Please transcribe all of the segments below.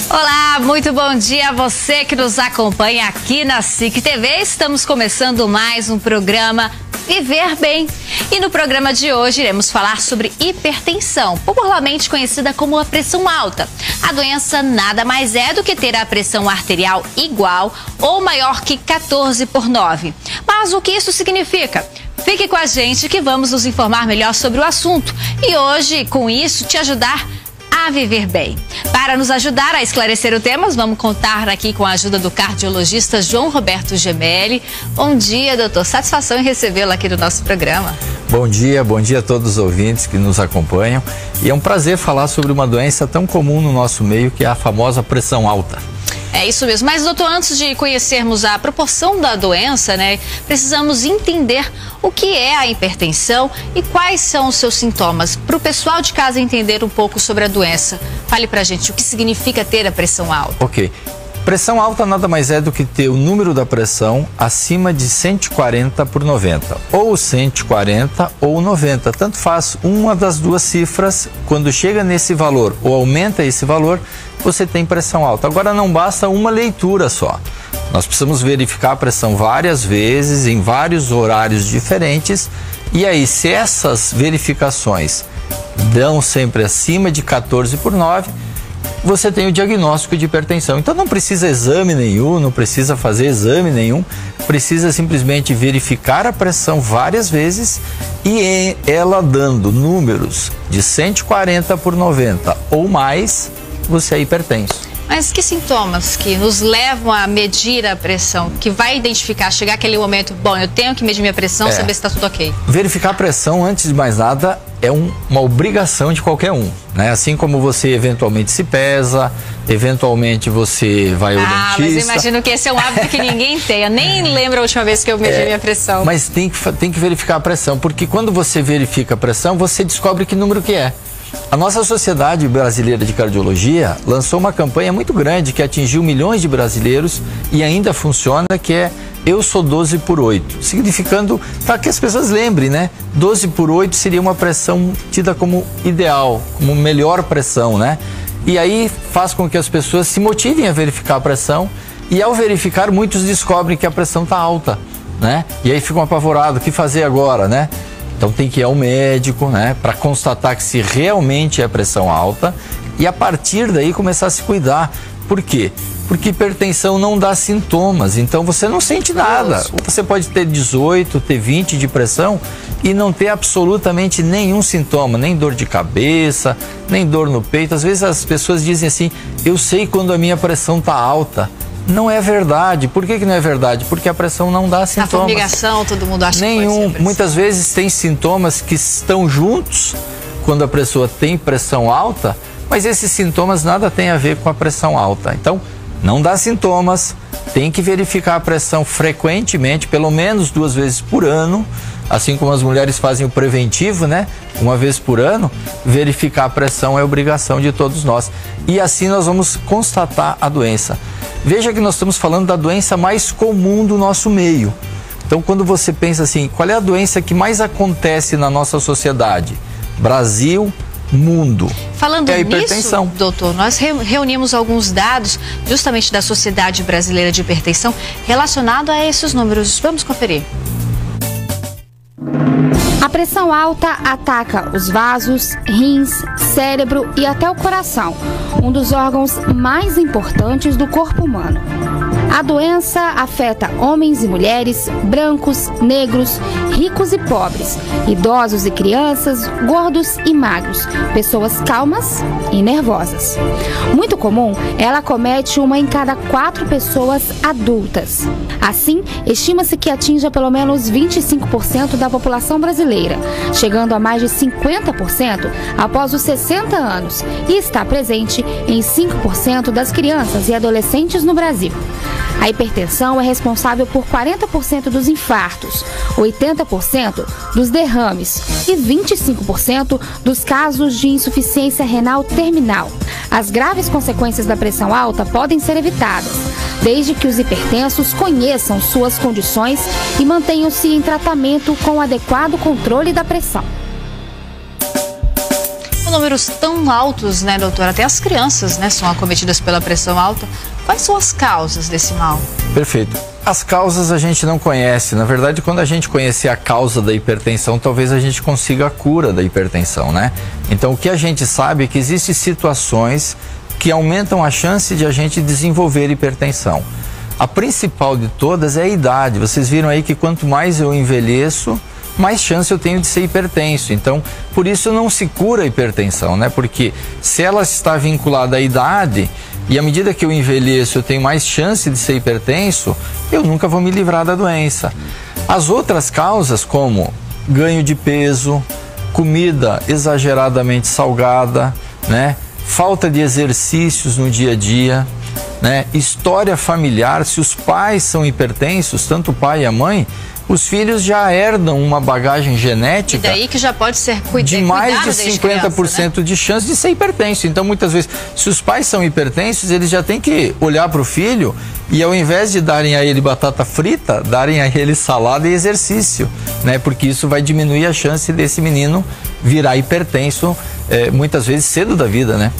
Olá, muito bom dia a você que nos acompanha aqui na SIC TV. Estamos começando mais um programa Viver Bem. E no programa de hoje iremos falar sobre hipertensão, popularmente conhecida como a pressão alta. A doença nada mais é do que ter a pressão arterial igual ou maior que 14/9. Mas o que isso significa? Fique com a gente que vamos nos informar melhor sobre o assunto e hoje, com isso, te ajudar a viver bem. Para nos ajudar a esclarecer o tema, vamos contar aqui com a ajuda do cardiologista João Roberto Gemelli. Bom dia, doutor. Satisfação em recebê-lo aqui no nosso programa. Bom dia a todos os ouvintes que nos acompanham. E é um prazer falar sobre uma doença tão comum no nosso meio, que é a famosa pressão alta. É isso mesmo. Mas, doutor, antes de conhecermos a proporção da doença, precisamos entender o que é a hipertensão e quais são os seus sintomas. Para o pessoal de casa entender um pouco sobre a doença, fale pra gente o que significa ter a pressão alta. Ok. Pressão alta nada mais é do que ter o número da pressão acima de 140/90. Ou 140 ou 90. Tanto faz uma das duas cifras. Quando chega nesse valor ou aumenta esse valor, você tem pressão alta. Agora não basta uma leitura só. Nós precisamos verificar a pressão várias vezes, em vários horários diferentes. E aí, se essas verificações dão sempre acima de 14/9, você tem o diagnóstico de hipertensão. Então não precisa exame nenhum, não precisa fazer exame nenhum, precisa simplesmente verificar a pressão várias vezes e ela dando números de 140/90 ou mais, você é hipertenso. Mas que sintomas que nos levam a medir a pressão, que vai identificar, chegar aquele momento, bom, eu tenho que medir minha pressão, saber se está tudo ok? Verificar a pressão, antes de mais nada, é uma obrigação de qualquer um, né? Assim como você eventualmente se pesa, eventualmente você vai ao dentista. Mas eu imagino que esse é um hábito que ninguém tem. Eu nem lembro a última vez que eu medi minha pressão. Mas tem que verificar a pressão, porque quando você verifica a pressão, você descobre que número que é. A nossa Sociedade Brasileira de Cardiologia lançou uma campanha muito grande que atingiu milhões de brasileiros e ainda funciona, que é Eu Sou 12/8, significando, para que as pessoas lembrem, né? 12/8 seria uma pressão tida como ideal, como melhor pressão, né? E aí faz com que as pessoas se motivem a verificar a pressão e ao verificar muitos descobrem que a pressão está alta, né? E aí ficam apavorados, o que fazer agora, né? Então tem que ir ao médico, né, para constatar que se realmente é pressão alta e a partir daí começar a se cuidar. Por quê? Porque hipertensão não dá sintomas, então você não sente nada. Você pode ter 18, ter 20 de pressão e não ter absolutamente nenhum sintoma, nem dor de cabeça, nem dor no peito. Às vezes as pessoas dizem assim, eu sei quando a minha pressão está alta. Não é verdade. Por que não é verdade? Porque a pressão não dá sintomas. A formigação, todo mundo acha nenhum. Que pode ser Muitas vezes tem sintomas que estão juntos quando a pessoa tem pressão alta, mas esses sintomas nada tem a ver com a pressão alta. Então, não dá sintomas, tem que verificar a pressão frequentemente, pelo menos 2 vezes por ano, assim como as mulheres fazem o preventivo, né? 1 vez por ano, verificar a pressão é obrigação de todos nós. E assim nós vamos constatar a doença. Veja que nós estamos falando da doença mais comum do nosso meio. Então, quando você pensa assim, qual é a doença que mais acontece na nossa sociedade? Brasil, mundo. Falando é a hipertensão. Nisso, doutor, nós reunimos alguns dados justamente da Sociedade Brasileira de Hipertensão relacionado a esses números. Vamos conferir. A pressão alta ataca os vasos, rins, cérebro e até o coração, um dos órgãos mais importantes do corpo humano. A doença afeta homens e mulheres, brancos, negros, ricos e pobres, idosos e crianças, gordos e magros, pessoas calmas e nervosas. Muito comum, ela acomete 1 em cada 4 pessoas adultas. Assim, estima-se que atinja pelo menos 25% da população brasileira, chegando a mais de 50% após os 60 anos e está presente em 5% das crianças e adolescentes no Brasil. A hipertensão é responsável por 40% dos infartos, 80% dos derrames e 25% dos casos de insuficiência renal terminal. As graves consequências da pressão alta podem ser evitadas, desde que os hipertensos conheçam suas condições e mantenham-se em tratamento com adequado controle da pressão. Com números tão altos, né, doutora? Até as crianças, né, são acometidas pela pressão alta. Quais são as causas desse mal? Perfeito. As causas a gente não conhece. Na verdade, quando a gente conhecer a causa da hipertensão, talvez a gente consiga a cura da hipertensão, né? Então, o que a gente sabe é que existem situações que aumentam a chance de a gente desenvolver hipertensão. A principal de todas é a idade. Vocês viram aí que quanto mais eu envelheço, mais chance eu tenho de ser hipertenso. Então, por isso não se cura a hipertensão, né? Porque se ela está vinculada à idade e à medida que eu envelheço eu tenho mais chance de ser hipertenso, eu nunca vou me livrar da doença. As outras causas, como ganho de peso, comida exageradamente salgada, né? Falta de exercícios no dia a dia, né? História familiar, se os pais são hipertensos, tanto o pai e a mãe, os filhos já herdam uma bagagem genética. E daí que já pode ser de mais de 50% criança, né? de chance de ser hipertenso. Então, muitas vezes, se os pais são hipertensos, eles já têm que olhar para o filho e, ao invés de darem a ele batata frita, darem a ele salada e exercício, né? Porque isso vai diminuir a chance desse menino virar hipertenso, muitas vezes cedo da vida, né?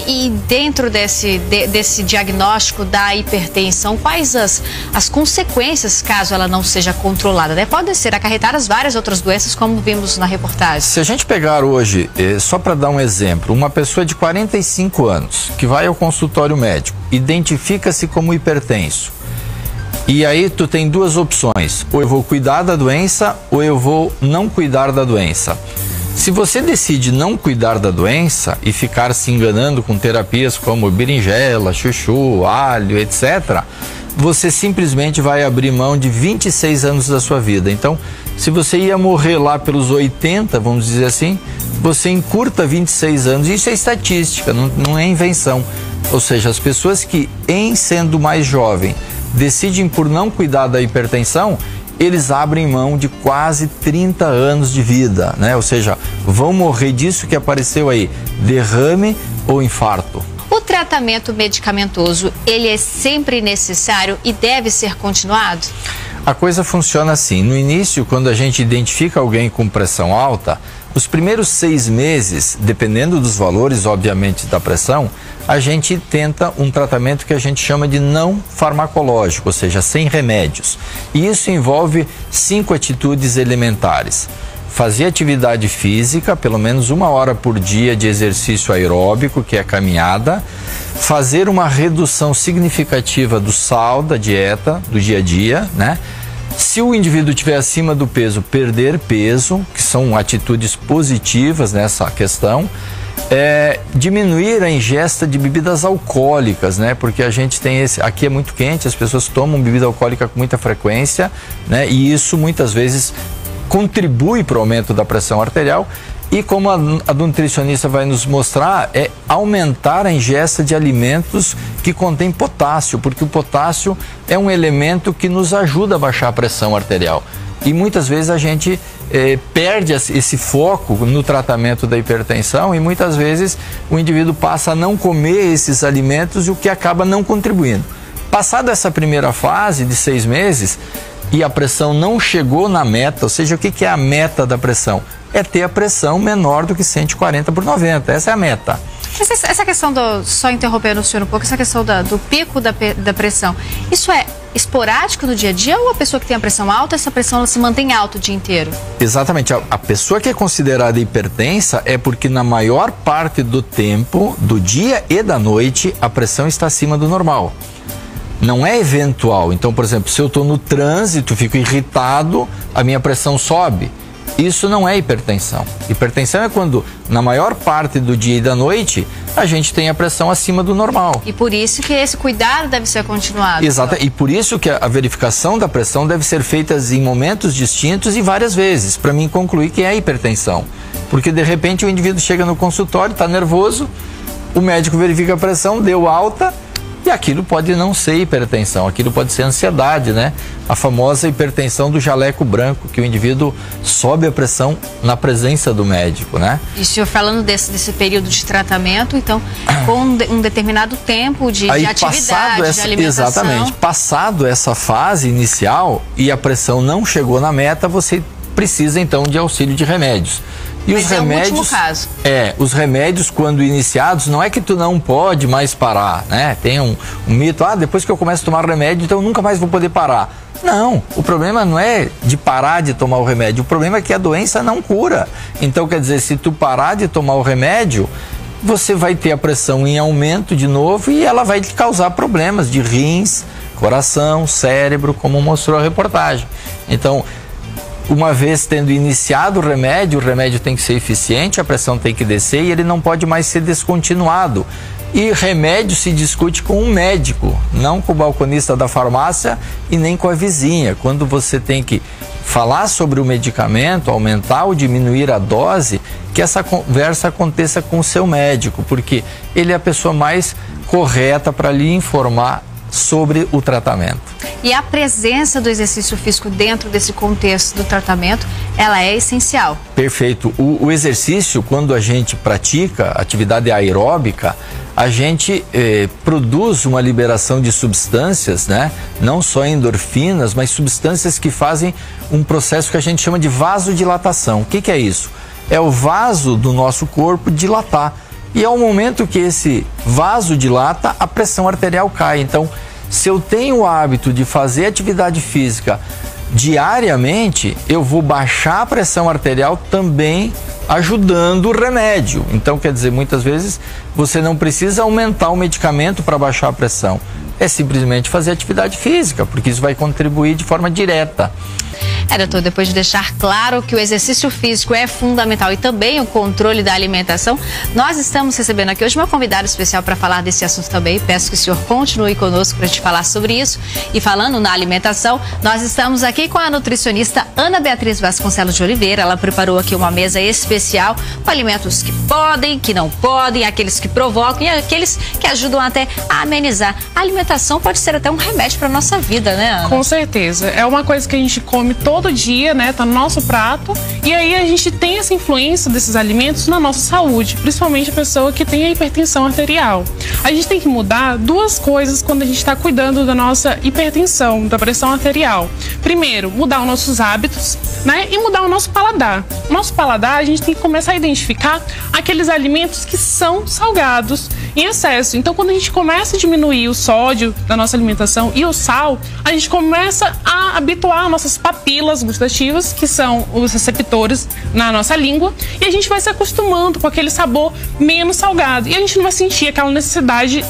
E dentro desse diagnóstico da hipertensão, quais as consequências caso ela não seja controlada, né? Podem ser acarretadas várias outras doenças, como vimos na reportagem. Se a gente pegar hoje, só para dar um exemplo, uma pessoa de 45 anos que vai ao consultório médico, identifica-se como hipertenso, e aí tu tem duas opções: ou eu vou cuidar da doença ou eu vou não cuidar da doença. Se você decide não cuidar da doença e ficar se enganando com terapias como berinjela, chuchu, alho, etc., você simplesmente vai abrir mão de 26 anos da sua vida. Então, se você ia morrer lá pelos 80, vamos dizer assim, você encurta 26 anos. Isso é estatística, não é invenção. Ou seja, as pessoas que, em sendo mais jovem, decidem por não cuidar da hipertensão, eles abrem mão de quase 30 anos de vida, né? Ou seja, vão morrer disso que apareceu aí, derrame ou infarto. O tratamento medicamentoso, ele é sempre necessário e deve ser continuado? A coisa funciona assim: no início, quando a gente identifica alguém com pressão alta, os primeiros 6 meses, dependendo dos valores, obviamente, da pressão, a gente tenta um tratamento que a gente chama de não farmacológico, ou seja, sem remédios. E isso envolve 5 atitudes elementares: fazer atividade física, pelo menos 1 hora por dia de exercício aeróbico, que é caminhada, fazer uma redução significativa do sal da dieta, do dia a dia, né? Se o indivíduo estiver acima do peso, perder peso, que são atitudes positivas nessa questão. Diminuir a ingesta de bebidas alcoólicas, né? Porque a gente tem aqui é muito quente, as pessoas tomam bebida alcoólica com muita frequência, né? E isso muitas vezes contribui para o aumento da pressão arterial. E como a nutricionista vai nos mostrar, é aumentar a ingesta de alimentos que contêm potássio, porque o potássio é um elemento que nos ajuda a baixar a pressão arterial. E muitas vezes a gente perde esse foco no tratamento da hipertensão e muitas vezes o indivíduo passa a não comer esses alimentos, e o que acaba não contribuindo. Passada essa primeira fase de 6 meses e a pressão não chegou na meta, ou seja, o que é a meta da pressão? É ter a pressão menor do que 140/90, essa é a meta. Essa questão só interrompendo o senhor um pouco, essa questão do pico da pressão, isso é esporádico no dia a dia, ou a pessoa que tem a pressão alta, essa pressão ela se mantém alta o dia inteiro? Exatamente, a pessoa que é considerada hipertensa é porque na maior parte do tempo, do dia e da noite, a pressão está acima do normal. Não é eventual. Então, por exemplo, se eu estou no trânsito, fico irritado, a minha pressão sobe. Isso não é hipertensão. Hipertensão é quando, na maior parte do dia e da noite, a gente tem a pressão acima do normal. E por isso que esse cuidado deve ser continuado. Exato. E por isso que a verificação da pressão deve ser feita em momentos distintos e várias vezes, para mim concluir que é hipertensão. Porque, de repente, o indivíduo chega no consultório, está nervoso, o médico verifica a pressão, deu alta, e aquilo pode não ser hipertensão, aquilo pode ser ansiedade, né? A famosa hipertensão do jaleco branco, que o indivíduo sobe a pressão na presença do médico, né? E o senhor falando desse período de tratamento, então, com um determinado tempo de atividade, de alimentação. Exatamente. Passado essa fase inicial e a pressão não chegou na meta, você precisa então de auxílio de remédios. E mas os remédios, é o último caso. Os remédios, quando iniciados, não é que tu não pode mais parar, né? Tem um mito, depois que eu começo a tomar remédio, então eu nunca mais vou poder parar. Não, o problema não é de parar de tomar o remédio, o problema é que a doença não cura. Então, quer dizer, se tu parar de tomar o remédio, você vai ter a pressão em aumento de novo e ela vai te causar problemas de rins, coração, cérebro, como mostrou a reportagem. Então, uma vez tendo iniciado o remédio tem que ser eficiente, a pressão tem que descer e ele não pode mais ser descontinuado. E remédio se discute com um médico, não com o balconista da farmácia e nem com a vizinha. Quando você tem que falar sobre o medicamento, aumentar ou diminuir a dose, que essa conversa aconteça com o seu médico, porque ele é a pessoa mais correta para lhe informar sobre o tratamento. E a presença do exercício físico dentro desse contexto do tratamento, ela é essencial. Perfeito. O exercício, quando a gente pratica atividade aeróbica, a gente produz uma liberação de substâncias, né? Não só endorfinas, mas substâncias que fazem um processo que a gente chama de vasodilatação. O que é isso? É o vaso do nosso corpo dilatar. E ao momento que esse vaso dilata, a pressão arterial cai. Então, se eu tenho o hábito de fazer atividade física diariamente, eu vou baixar a pressão arterial também ajudando o remédio. Então, quer dizer, muitas vezes você não precisa aumentar o medicamento para baixar a pressão. É simplesmente fazer atividade física, porque isso vai contribuir de forma direta. Doutor, depois de deixar claro que o exercício físico é fundamental e também o controle da alimentação, nós estamos recebendo aqui hoje uma convidada especial para falar desse assunto também. Peço que o senhor continue conosco para a gente falar sobre isso. E falando na alimentação, nós estamos aqui com a nutricionista Ana Beatriz Vasconcelos de Oliveira. Ela preparou aqui uma mesa especial com alimentos que podem, que não podem, aqueles que provocam e aqueles que ajudam até a amenizar. A alimentação pode ser até um remédio para a nossa vida, né, Ana? Com certeza. É uma coisa que a gente come todo dia, né? Tá no nosso prato. E aí a gente tem essa influência desses alimentos na nossa saúde, principalmente a pessoa que tem a hipertensão arterial. A gente tem que mudar duas coisas quando a gente está cuidando da nossa hipertensão, da pressão arterial. Primeiro, mudar os nossos hábitos, né? E mudar o nosso paladar. O nosso paladar, a gente tem que começar a identificar aqueles alimentos que são salgados em excesso. Então, quando a gente começa a diminuir o sódio da nossa alimentação e o sal, a gente começa a habituar nossas papilas gustativas, que são os receptores na nossa língua, e a gente vai se acostumando com aquele sabor menos salgado. E a gente não vai sentir aquela necessidade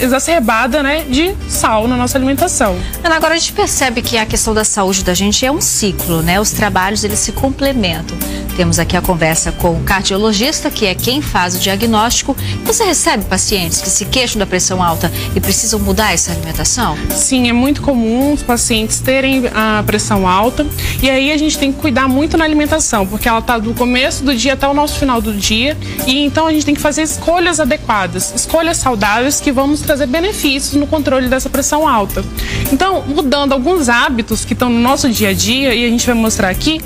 exacerbada, né, de sal na nossa alimentação. Ana, agora a gente percebe que a questão da saúde da gente é um ciclo, né? Os trabalhos, eles se complementam. Temos aqui a conversa com o cardiologista, que é quem faz o diagnóstico. Você recebe pacientes que se queixam da pressão alta e precisam mudar essa alimentação? Sim, é muito comum os pacientes terem a pressão alta, e aí a gente tem que cuidar muito na alimentação, porque ela está do começo do dia até o nosso final do dia, e então a gente tem que fazer escolhas adequadas, escolhas saudáveis que vão nos trazer benefícios no controle dessa pressão alta. Então, mudando alguns hábitos que estão no nosso dia a dia, e a gente vai mostrar aqui,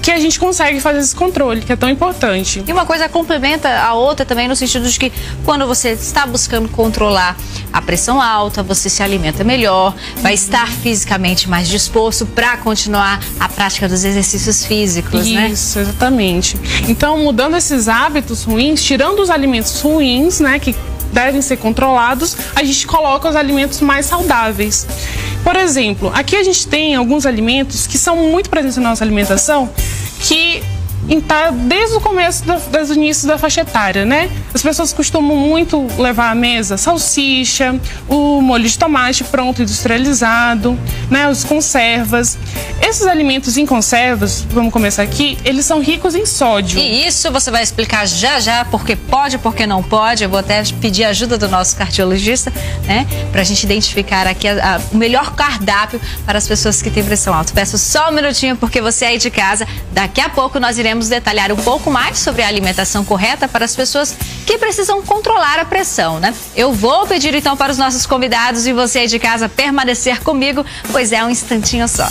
que a gente consegue fazer esse controle, que é tão importante. E uma coisa complementa a outra também, no sentido de que quando você está buscando controlar a pressão alta, você se alimenta melhor, vai estar fisicamente mais disposto para continuar a prática dos exercícios físicos, né? Isso, exatamente. Então, mudando esses hábitos ruins, tirando os alimentos ruins, né, que devem ser controlados, a gente coloca os alimentos mais saudáveis. Por exemplo, aqui a gente tem alguns alimentos que são muito presentes na nossa alimentação, que está desde o começo, desde o início da faixa etária, né? As pessoas costumam muito levar à mesa salsicha, o molho de tomate pronto, industrializado, né? Os conservas. Esses alimentos em conservas, vamos começar aqui, eles são ricos em sódio. E isso você vai explicar já já, porque pode, porque não pode. Eu vou até pedir a ajuda do nosso cardiologista, né? Pra gente identificar aqui o melhor cardápio para as pessoas que têm pressão alta. Peço só um minutinho, porque você aí de casa, daqui a pouco nós iremos detalhar um pouco mais sobre a alimentação correta para as pessoas que precisam controlar a pressão, né? Eu vou pedir então para os nossos convidados e você aí de casa permanecer comigo, pois é um instantinho só.